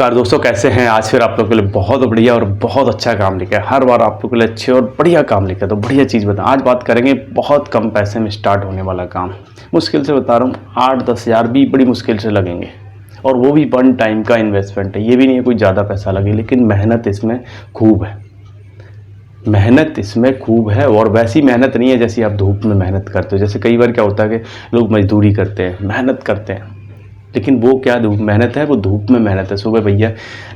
नमस्कार दोस्तों, कैसे हैं। आज फिर आप लोगों के लिए बहुत बढ़िया और बहुत अच्छा काम लेके आए। हर बार आप लोगों के लिए अच्छे और बढ़िया काम लेके आए, तो बढ़िया चीज़ बताएं। आज बात करेंगे बहुत कम पैसे में स्टार्ट होने वाला काम। मुश्किल से बता रहा हूँ 8-10 हज़ार भी बड़ी मुश्किल से लगेंगे, और वो भी वन टाइम का इन्वेस्टमेंट है। ये भी नहीं है कोई ज़्यादा पैसा लगे, लेकिन मेहनत इसमें खूब है। मेहनत इसमें खूब है, और वैसी मेहनत नहीं है जैसी आप धूप में मेहनत करते हो। जैसे कई बार क्या होता है कि लोग मजदूरी करते हैं, मेहनत करते हैं, लेकिन वो क्या धूप मेहनत है, वो धूप में मेहनत है। सुबह भैया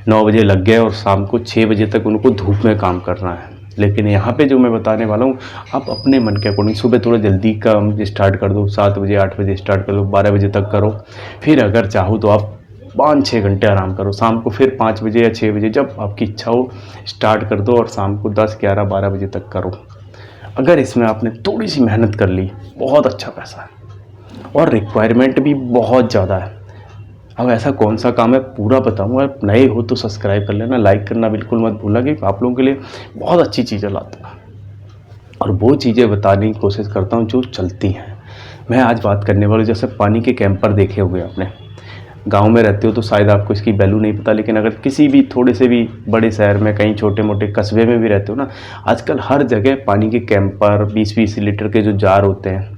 9 बजे लग गए और शाम को 6 बजे तक उनको धूप में काम करना है। लेकिन यहाँ पे जो मैं बताने वाला हूँ, आप अपने मन के अकॉर्डिंग सुबह थोड़ा जल्दी काम स्टार्ट कर दो, 7 बजे 8 बजे स्टार्ट कर दो, 12 बजे तक करो। फिर अगर चाहो तो आप 5-6 घंटे आराम करो। शाम को फिर 5 बजे या 6 बजे जब आपकी इच्छा हो स्टार्ट कर दो, और शाम को 10-11-12 बजे तक करो। अगर इसमें आपने थोड़ी सी मेहनत कर ली, बहुत अच्छा पैसा है, और रिक्वायरमेंट भी बहुत ज़्यादा है। अब ऐसा कौन सा काम है पूरा बताऊंगा। आप नए हो तो सब्सक्राइब कर लेना, लाइक करना बिल्कुल मत भूलना, क्योंकि आप लोगों के लिए बहुत अच्छी चीज़ें लाता हूँ, और वो चीज़ें बताने की कोशिश करता हूँ जो चलती हैं। मैं आज बात करने वाला हूँ, जैसे पानी के कैंपर देखे हुए आपने। गांव में रहते हो तो शायद आपको इसकी वैल्यू नहीं पता, लेकिन अगर किसी भी थोड़े से भी बड़े शहर में, कहीं छोटे मोटे कस्बे में भी रहते हो ना, आजकल हर जगह पानी के कैंपर 20-20 लीटर के जो जार होते हैं,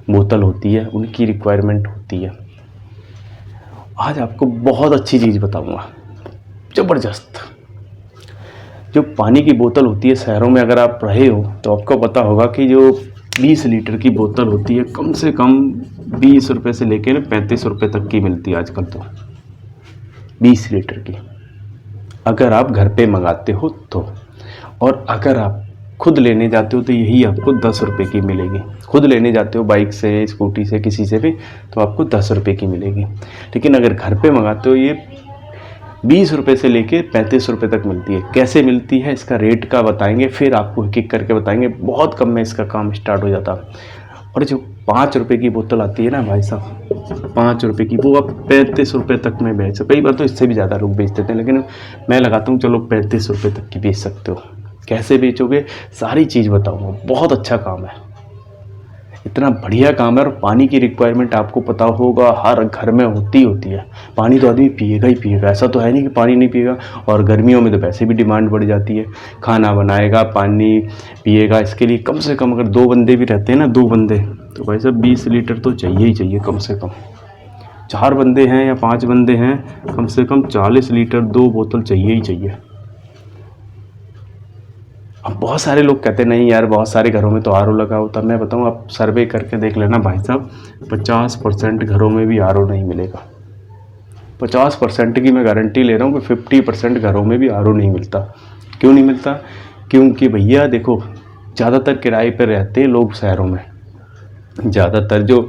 बोतल होती है, उनकी रिक्वायरमेंट होती है। आज आपको बहुत अच्छी चीज़ बताऊंगा, ज़बरदस्त। जो पानी की बोतल होती है, शहरों में अगर आप रहे हो तो आपको पता होगा कि जो 20 लीटर की बोतल होती है, कम से कम 20 रुपये से लेकर 35 रुपये तक की मिलती है आजकल तो। 20 लीटर की अगर आप घर पे मंगाते हो तो, और अगर आप खुद लेने जाते हो तो यही आपको 10 रुपये की मिलेगी। खुद लेने जाते हो बाइक से, स्कूटी से, किसी से भी, तो आपको 10 रुपये की मिलेगी। लेकिन अगर घर पे मंगाते हो, ये 20 रुपये से लेके 35 रुपये तक मिलती है। कैसे मिलती है इसका रेट का बताएंगे, फिर आपको एक एक करके बताएंगे। बहुत कम में इसका काम स्टार्ट हो जाता। और जो 5 रुपये की बोतल आती है ना भाई साहब, 5 रुपये की, वो आप 35 रुपये तक में बेच सकते। कई बार तो इससे भी ज़्यादा लोग बेच देते हैं, लेकिन मैं लगाता हूँ चलो 35 रुपये तक की बेच सकते हो। कैसे बेचोगे सारी चीज़ बताऊँगा। बहुत अच्छा काम है, इतना बढ़िया काम है। और पानी की रिक्वायरमेंट आपको पता होगा हर घर में होती है। पानी तो आदमी पिएगा ही पिएगा, ऐसा तो है नहीं कि पानी नहीं पिएगा। और गर्मियों में तो वैसे भी डिमांड बढ़ जाती है, खाना बनाएगा, पानी पिएगा। इसके लिए कम से कम अगर 2 बंदे भी रहते हैं ना, 2 बंदे, तो भाई साहब 20 लीटर तो चाहिए ही चाहिए कम से कम। 4 बंदे हैं या 5 बंदे हैं, कम से कम 40 लीटर 2 बोतल चाहिए ही चाहिए। अब बहुत सारे लोग कहते नहीं यार, बहुत सारे घरों में तो आरओ लगा होता। मैं बताऊं, आप सर्वे करके देख लेना भाई साहब, 50% घरों में भी आरओ नहीं मिलेगा। 50% की मैं गारंटी ले रहा हूँ कि 50% घरों में भी आरओ नहीं मिलता। क्यों नहीं मिलता? क्योंकि भैया देखो, ज़्यादातर किराए पर रहते हैं लोग शहरों में, ज़्यादातर जो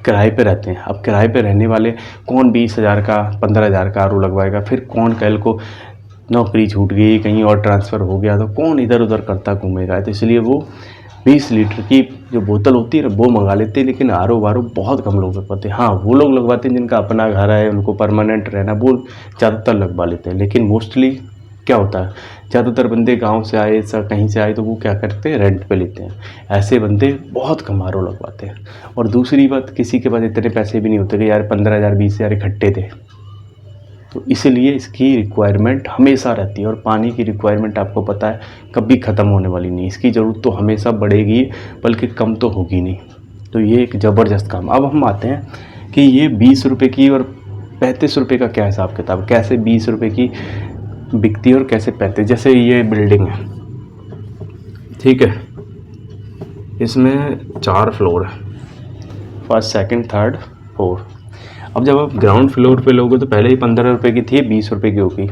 किराए पे रहते हैं। अब किराए पे रहने वाले कौन 20,000 का 15,000 का आरओ लगवाएगा? फिर कौन कल को नौकरी छूट गई, कहीं और ट्रांसफ़र हो गया, तो कौन इधर उधर करता घूमेगा? तो इसलिए वो 20 लीटर की जो बोतल होती है ना, वो मंगा लेते हैं। लेकिन आरओ वारो बहुत कम लोग लगवाते हैं। हाँ, वो लोग लगवाते हैं जिनका अपना घर है, उनको परमानेंट रहना, वो ज़्यादातर लगवा लेते हैं। लेकिन मोस्टली क्या होता है, ज़्यादातर बंदे गांव से आए, कहीं से आए, तो वो क्या करते हैं, रेंट पे लेते हैं। ऐसे बंदे बहुत कम आरओ लगवाते हैं। और दूसरी बात, किसी के पास इतने पैसे भी नहीं होते कि यार 15,000 20,000 इकट्ठे थे, तो इसलिए इसकी रिक्वायरमेंट हमेशा रहती है। और पानी की रिक्वायरमेंट आपको पता है कभी ख़त्म होने वाली नहीं। इसकी ज़रूरत तो हमेशा बढ़ेगी, बल्कि कम तो होगी नहीं। तो ये एक ज़बरदस्त काम। अब हम आते हैं कि ये 20 रुपये की और 35 रुपये का क्या हिसाब किताब, कैसे 20 रुपये की बिकती है और कैसे 35। जैसे ये बिल्डिंग है, ठीक है, इसमें 4 फ्लोर है, फर्स्ट सेकंड थर्ड फोर्थ। अब जब आप ग्राउंड फ्लोर पे लोगे तो पहले ही 15 रुपये की थी, 20 रुपये की होगी।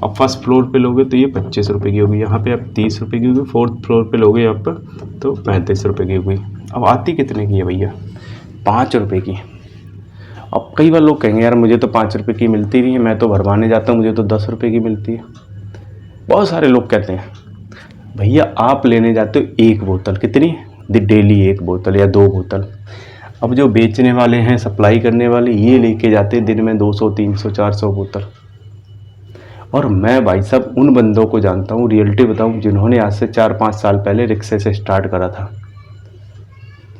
अब फर्स्ट फ्लोर पे लोगे तो ये 25 रुपये की होगी। यहाँ पे आप 30 रुपये की होगी। फोर्थ फ्लोर पे लोगे आप तो 35 रुपये की होगी। अब आती कितने की है भैया? 5 रुपये की। अब कई बार लोग कहेंगे यार मुझे तो 5 रुपये की मिलती नहीं है, मैं तो भरवाने जाता हूँ, मुझे तो 10 रुपये की मिलती है। बहुत सारे लोग कहते हैं भैया आप लेने जाते हो एक बोतल, कितनी? डेली 1 बोतल या 2 बोतल। अब जो बेचने वाले हैं, सप्लाई करने वाले, ये लेके जाते हैं दिन में 200 300 400 बोतल। और मैं भाई साहब उन बंदों को जानता हूँ, रियलिटी बताऊँ, जिन्होंने आज से 4-5 साल पहले रिक्शे से स्टार्ट करा था।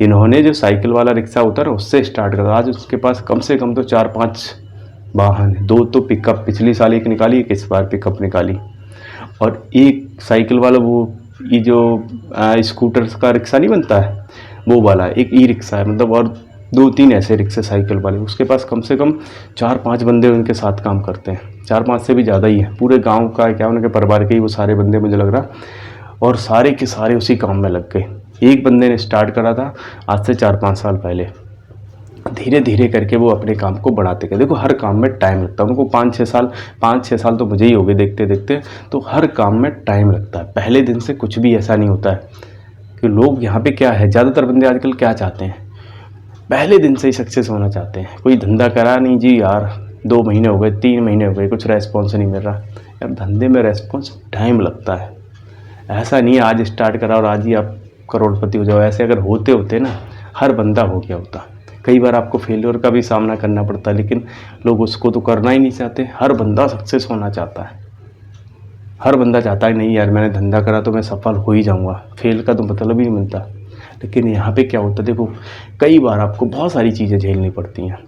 इन्होंने जो साइकिल वाला रिक्शा होता है ना, उससे स्टार्ट करा। आज उसके पास कम से कम तो 4-5 वाहन है, 2 तो पिकअप, पिछली साल एक निकाली, एक इस बार पिकअप निकाली, और एक साइकिल वाला वो ये जो स्कूटर्स का रिक्शा नहीं बनता है वो वाला, एक ई रिक्शा है मतलब, और 2-3 ऐसे रिक्शे साइकिल वाले। उसके पास कम से कम 4-5 बंदे उनके साथ काम करते हैं, 4-5 से भी ज़्यादा ही है। पूरे गांव का क्या उनके परिवार के ही वो सारे बंदे मुझे लग रहा, और सारे के सारे उसी काम में लग गए। एक बंदे ने स्टार्ट करा था आज से 4-5 साल पहले, धीरे धीरे करके वो अपने काम को बढ़ाते गए। देखो हर काम में टाइम लगता है, उनको 5-6 साल तो मुझे ही हो गए देखते देखते, तो हर काम में टाइम लगता है। पहले दिन से कुछ भी ऐसा नहीं होता है कि लोग यहाँ पे क्या है, ज़्यादातर बंदे आजकल क्या चाहते हैं, पहले दिन से ही सक्सेस होना चाहते हैं। कोई धंधा करा नहीं जी यार, 2 महीने हो गए, 3 महीने हो गए, कुछ रेस्पॉन्स नहीं मिल रहा। यार धंधे में रेस्पॉन्स टाइम लगता है, ऐसा नहीं है आज स्टार्ट करा और आज ही आप करोड़पति हो जाओ। ऐसे अगर होते होते ना हर बंदा हो गया होता। कई बार आपको फेलियर का भी सामना करना पड़ता है, लेकिन लोग उसको तो करना ही नहीं चाहते। हर बंदा सक्सेस होना चाहता है, हर बंदा चाहता है नहीं यार मैंने धंधा करा तो मैं सफल हो ही जाऊंगा, फेल का तो मतलब ही नहीं मिलता। लेकिन यहाँ पे क्या होता है, देखो कई बार आपको बहुत सारी चीज़ें झेलनी पड़ती हैं,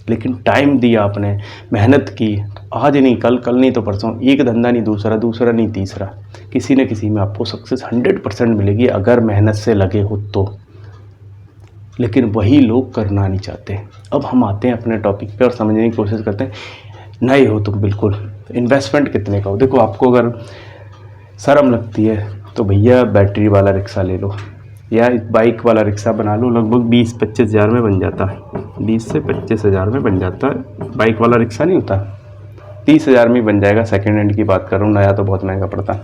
लेकिन टाइम दिया आपने, मेहनत की, आज नहीं कल, कल नहीं तो परसों, एक धंधा नहीं दूसरा, दूसरा नहीं तीसरा, किसी न किसी में आपको सक्सेस 100% मिलेगी अगर मेहनत से लगे हो तो। लेकिन वही लोग करना नहीं चाहते। अब हम आते हैं अपने टॉपिक पे और समझने की कोशिश करते हैं। नए हो तुम, बिल्कुल इन्वेस्टमेंट कितने का हो। देखो आपको अगर शर्म लगती है तो भैया बैटरी वाला रिक्शा ले लो या बाइक वाला रिक्शा बना लो, लगभग 20-25 हज़ार में बन जाता है, 20 से 25 हज़ार में बन जाता है। बाइक वाला रिक्शा नहीं होता, 30 हज़ार में बन जाएगा। सेकेंड हैंड की बात कर रहा हूँ, नया तो बहुत महंगा पड़ता है।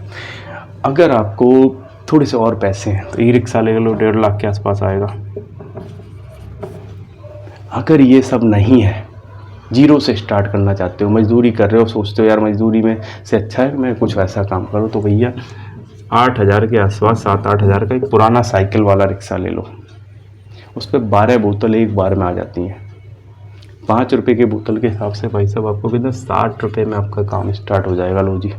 अगर आपको थोड़े से और पैसे हैं तो ई रिक्शा ले लो, 1.5 लाख के आसपास आएगा। अगर ये सब नहीं है, जीरो से स्टार्ट करना चाहते हो, मजदूरी कर रहे हो, सोचते हो यार मजदूरी में से अच्छा है मैं कुछ वैसा काम करूँ, तो भैया 8 हज़ार के आसपास, 7-8 हज़ार का एक पुराना साइकिल वाला रिक्शा ले लो। उस पर 12 बोतल एक बार में आ जाती हैं। 5 रुपये की बोतल के हिसाब से भाई साहब आपको कितना 60 रुपये में आपका काम स्टार्ट हो जाएगा। लो जी,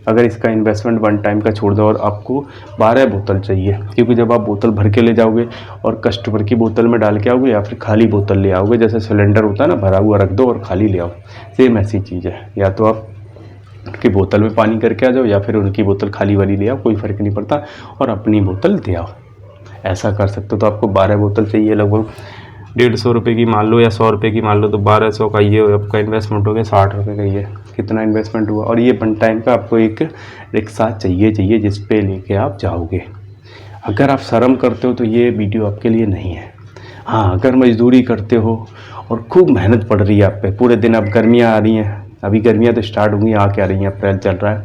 अगर इसका इन्वेस्टमेंट 1 टाइम का छोड़ दो और आपको 12 बोतल चाहिए, क्योंकि जब आप बोतल भर के ले जाओगे और कस्टमर की बोतल में डाल के आओगे या फिर खाली बोतल ले आओगे, जैसे सिलेंडर होता है ना, भरा हुआ रख दो और खाली ले आओ, सेम ऐसी चीज़ है। या तो आप उनकी बोतल में पानी करके आ जाओ या फिर उनकी बोतल खाली वाली ले आओ, कोई फ़र्क नहीं पड़ता, और अपनी बोतल दे आओ। ऐसा कर सकते हो। तो आपको 12 बोतल चाहिए, लगभग 150 रुपये की मान लो या 100 रुपये की मान लो, तो 1200 का ये आपका इन्वेस्टमेंट हो गया, 60 रुपये का ये कितना इन्वेस्टमेंट हुआ। और ये 1 टाइम का आपको एक रिक्शा चाहिए जिस पे लेके आप जाओगे। अगर आप शर्म करते हो तो ये वीडियो आपके लिए नहीं है। हाँ, अगर मजदूरी करते हो और खूब मेहनत पड़ रही है आप पे, पूरे दिन, अब गर्मियाँ आ रही हैं, अभी गर्मियाँ तो स्टार्ट होंगी, आ क्या रही हैं, अप्रैल चल रहा है,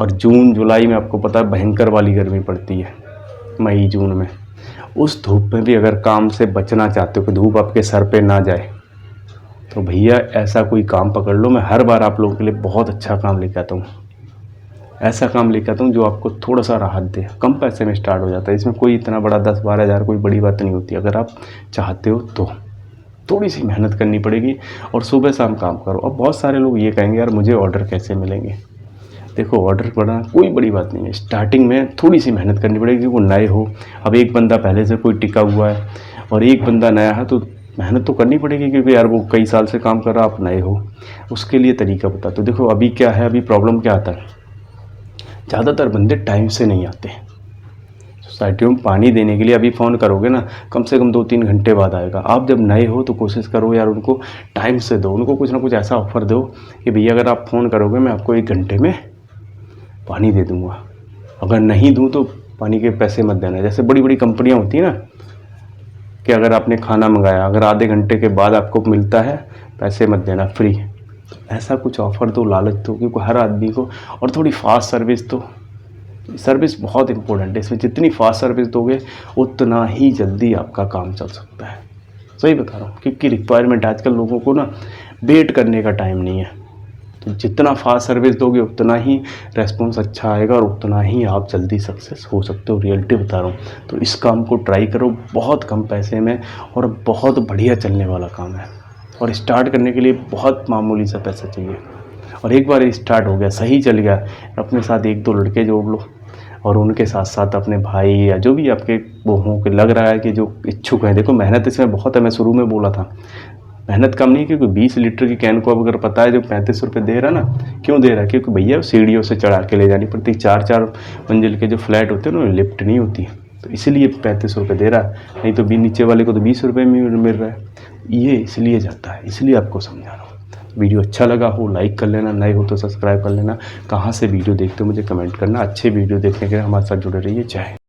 और जून जुलाई में आपको पता है भयंकर वाली गर्मी पड़ती है, मई जून में। उस धूप में भी अगर काम से बचना चाहते हो कि धूप आपके सर पे ना जाए, तो भैया ऐसा कोई काम पकड़ लो। मैं हर बार आप लोगों के लिए बहुत अच्छा काम लेके आता हूँ, ऐसा काम लेके आता हूँ जो आपको थोड़ा सा राहत दे, कम पैसे में स्टार्ट हो जाता है। इसमें कोई इतना बड़ा 10-12 हज़ार कोई बड़ी बात नहीं होती। अगर आप चाहते हो तो थोड़ी सी मेहनत करनी पड़ेगी और सुबह शाम काम करो। अब बहुत सारे लोग ये कहेंगे यार मुझे ऑर्डर कैसे मिलेंगे। देखो ऑर्डर करना कोई बड़ी बात नहीं है, स्टार्टिंग में थोड़ी सी मेहनत करनी पड़ेगी क्योंकि वो नए हो। अब एक बंदा पहले से कोई टिका हुआ है और एक बंदा नया है, तो मेहनत तो करनी पड़ेगी क्योंकि यार वो कई साल से काम कर रहा, आप नए हो। उसके लिए तरीका बता। तो देखो अभी क्या है, अभी प्रॉब्लम क्या आता है, ज़्यादातर बंदे टाइम से नहीं आते। सोसाइटियों में पानी देने के लिए अभी फ़ोन करोगे ना, कम से कम 2-3 घंटे बाद आएगा। आप जब नए हो तो कोशिश करो यार उनको टाइम से दो, उनको कुछ ना कुछ ऐसा ऑफ़र दो कि भैया अगर आप फ़ोन करोगे मैं आपको 1 घंटे में पानी दे दूँगा। अगर नहीं दूँ तो पानी के पैसे मत देना। जैसे बड़ी बड़ी कंपनियाँ होती हैं ना कि अगर आपने खाना मंगाया, अगर आधे घंटे के बाद आपको मिलता है, पैसे मत देना, फ्री। ऐसा कुछ ऑफ़र दो, लालच दो, क्योंकि हर आदमी को, और थोड़ी फास्ट सर्विस दो। सर्विस बहुत इंपॉर्टेंट है, इसमें जितनी फास्ट सर्विस दोगे उतना ही जल्दी आपका काम चल सकता है। सही बता रहा हूँ, क्योंकि रिक्वायरमेंट आजकल लोगों को ना वेट करने का टाइम नहीं है। तो जितना फास्ट सर्विस दोगे उतना ही रेस्पॉन्स अच्छा आएगा और उतना ही आप जल्दी सक्सेस हो सकते हो। रियलिटी बता रहा हूँ। तो इस काम को ट्राई करो, बहुत कम पैसे में और बहुत बढ़िया चलने वाला काम है। और स्टार्ट करने के लिए बहुत मामूली सा पैसा चाहिए, और एक बार स्टार्ट हो गया, सही चल गया, अपने साथ 1-2 लड़के जोड़ लो और उनके साथ साथ अपने भाई या जो भी आपके वो हों कि लग रहा है कि जो इच्छुक हैं। देखो मेहनत इसमें बहुत है, मैं शुरू में बोला था मेहनत कम नहीं है, क्योंकि 20 लीटर की कैन को अब अगर पता है जो 35 रुपये दे रहा ना, क्यों दे रहा है? क्योंकि भैया सीढ़ियों से चढ़ा के ले जानी पड़ती, 4-4 मंजिल के जो फ्लैट होते हैं ना, लिफ्ट नहीं होती, तो इसलिए 35 रुपये दे रहा है। नहीं तो भी नीचे वाले को तो 20 रुपये में मिल रहा है। ये इसलिए जाता है, इसलिए आपको समझा रहा हूँ। वीडियो अच्छा लगा हो लाइक कर लेना, नए हो तो सब्सक्राइब कर लेना। कहाँ से वीडियो देखते हो मुझे कमेंट करना। अच्छे वीडियो देखने के लिए हमारे साथ जुड़े रहिए। जय हिंद।